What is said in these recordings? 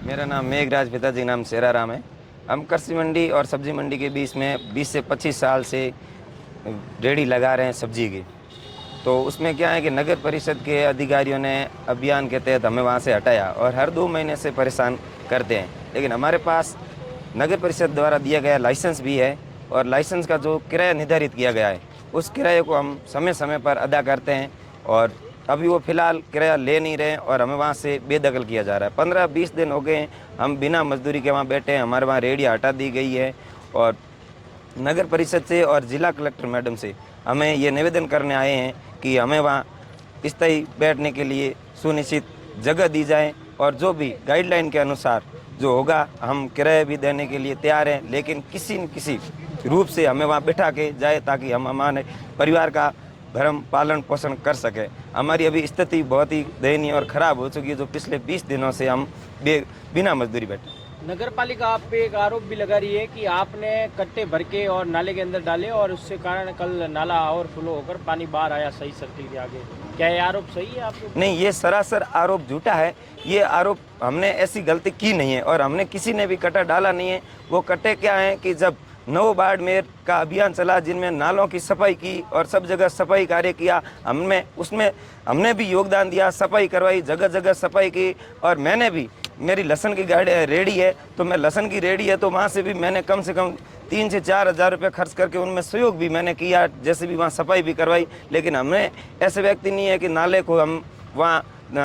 मेरा नाम मेघराज, पिताजी नाम शेराराम है। हम कृषि मंडी और सब्जी मंडी के बीच में 20 से 25 साल से रेहड़ी लगा रहे हैं सब्जी की। तो उसमें क्या है कि नगर परिषद के अधिकारियों ने अभियान के तहत हमें वहाँ से हटाया और हर 2 महीने से परेशान करते हैं। लेकिन हमारे पास नगर परिषद द्वारा दिया गया लाइसेंस भी है और लाइसेंस का जो किराया निर्धारित किया गया है उस किराए को हम समय समय पर अदा करते हैं। और अभी वो फ़िलहाल किराया ले नहीं रहे और हमें वहाँ से बेदखल किया जा रहा है। 15-20 दिन हो गए हैं हम बिना मजदूरी के वहाँ बैठे हैं। हमारे वहाँ रेहड़ी हटा दी गई है और नगर परिषद से और ज़िला कलेक्टर मैडम से हमें ये निवेदन करने आए हैं कि हमें वहाँ स्थायी बैठने के लिए सुनिश्चित जगह दी जाए और जो भी गाइडलाइन के अनुसार जो होगा हम किराया भी देने के लिए तैयार हैं। लेकिन किसी न किसी रूप से हमें वहाँ बिठा के जाए ताकि हम हमारे परिवार का भरण पालन पोषण कर सकें। हमारी अभी स्थिति बहुत ही दयनीय और ख़राब हो चुकी है, जो पिछले 20 दिनों से हम बिना मजदूरी बैठे। नगर पालिका आप पे एक आरोप भी लगा रही है कि आपने कट्टे भर के और नाले के अंदर डाले और उससे कारण कल नाला ओवरफ्लो होकर पानी बाहर आया सही सर्किल के आगे। क्या ये आरोप सही है आपको? नहीं, ये सरासर आरोप झूठा है। ये आरोप हमने ऐसी गलती की नहीं है और हमने किसी ने भी कट्टा डाला नहीं है। वो कट्टे क्या हैं कि जब नव बाड़मेर का अभियान चला जिनमें नालों की सफाई की और सब जगह सफाई कार्य किया, उसमें हमने भी योगदान दिया, सफाई करवाई, जगह जगह सफाई की। और मैंने भी, मेरी लहसुन की रेहड़ी है तो मैं लहसुन की रेहड़ी है तो वहाँ से भी मैंने कम से कम 3 से 4 हज़ार रुपये खर्च करके उनमें सहयोग भी मैंने किया, जैसे भी वहाँ सफाई भी करवाई। लेकिन हमने ऐसे व्यक्ति नहीं है कि नाले को हम वहाँ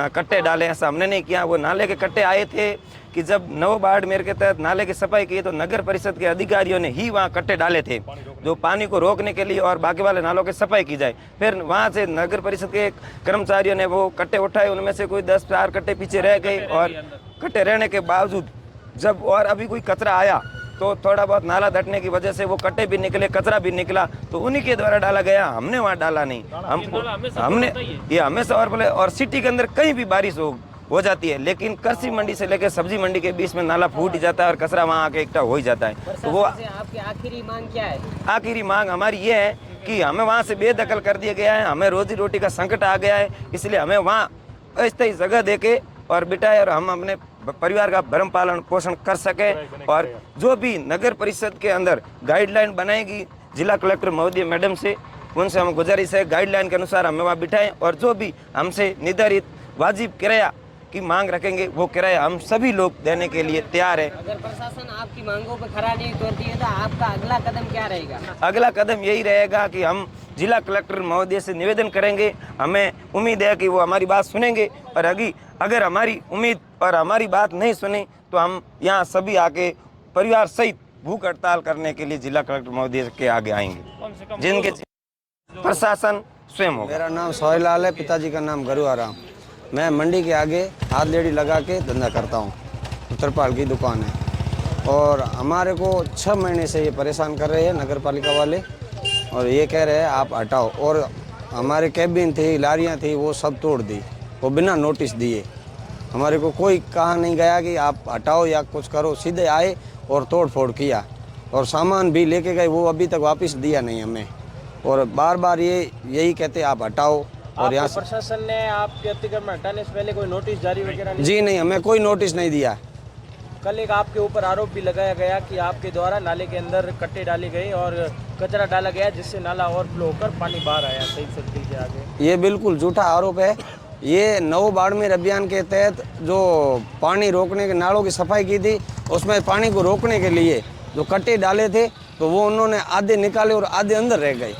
कट्टे डाले, ऐसा हमने नहीं किया। वो नाले के कट्टे आए थे कि जब नव बाड़मेर के तहत नाले की सफाई की तो नगर परिषद के अधिकारियों ने ही वहाँ कट्टे डाले थे जो पानी को रोकने के लिए और बाकी वाले नालों की सफाई की जाए। फिर वहाँ से नगर परिषद के कर्मचारियों ने वो कट्टे उठाए, उनमें से कोई 10-4 कट्टे पीछे रह गए और कट्टे रहने के बावजूद जब और अभी कोई कचरा आया तो थोड़ा बहुत नाला धटने की वजह से वो कट्टे भी निकले, कचरा भी निकला, तो उन्हीं के द्वारा डाला गया। हमने वहाँ डाला नहीं। हमने ये हमेशा और सिटी के अंदर कहीं भी बारिश हो जाती है, लेकिन कृषि मंडी से लेकर सब्जी मंडी के बीच में नाला फूट ही जाता है और कचरा वहाँ आके इकट्ठा हो ही जाता है। तो वो आपकी आखिरी मांग क्या है? आखिरी मांग हमारी ये है कि हमें वहाँ से बेदखल कर दिया गया है, हमें रोजी रोटी का संकट आ गया है, इसलिए हमें वहाँ अस्थायी जगह देके और बिठाए और हम अपने परिवार का भरण पालन पोषण कर सके। और जो भी नगर परिषद के अंदर गाइडलाइन बनाएगी जिला कलेक्टर महोदय मैडम से, उनसे हम गुजारिश है गाइडलाइन के अनुसार हमें वहाँ बिठाएं और जो भी हमसे निर्धारित वाजिब किराया की मांग रखेंगे वो किराया हम सभी लोग देने के लिए तैयार है। अगर प्रशासन आपकी मांगों पर खरा नहीं उतरती है तो आपका अगला कदम क्या रहेगा? अगला कदम यही रहेगा कि हम जिला कलेक्टर महोदय से निवेदन करेंगे। हमें उम्मीद है कि वो हमारी बात सुनेंगे और अगर हमारी उम्मीद और हमारी बात नहीं सुनी तो हम यहाँ सभी आके परिवार सहित भूख हड़ताल करने के लिए जिला कलेक्टर महोदय के आगे आएंगे, जिनके प्रशासन स्वयं होगा। मेरा नाम सोहेलाल है, पिताजी का नाम गरुआराम। मैं मंडी के आगे हाथ लेड़ी लगा के धंधा करता हूँ। उत्तरपाल की दुकान है और हमारे को 6 महीने से ये परेशान कर रहे हैं नगर पालिका वाले और ये कह रहे हैं आप हटाओ। और हमारे कैबिन थी, लारियाँ थी, वो सब तोड़ दी, वो बिना नोटिस दिए। हमारे को कोई कहा नहीं गया कि आप हटाओ या कुछ करो, सीधे आए और तोड़ फोड़ किया और सामान भी लेके गए, वो अभी तक वापस दिया नहीं हमें। और बार बार यही कहते आप हटाओ। और यहाँ प्रशासन ने आपके अतिक्रमण हटाने से पहले कोई नोटिस जारी वगैरह नहीं? जी नहीं, हमें कोई नोटिस नहीं दिया। कल एक आपके ऊपर आरोप भी लगाया गया कि आपके द्वारा नाले के अंदर कट्टे डाले गए और कचरा डाला गया जिससे नाला ओवरफ्लो होकर पानी बाहर आया सही सर्किल के आगे। ये बिल्कुल झूठा आरोप है। ये नव बाड़मेर अभियान के तहत जो पानी रोकने के नालों की सफाई की थी, उसमें पानी को रोकने के लिए जो कट्टे डाले थे तो वो उन्होंने आधे निकाले और आधे अंदर रह गए।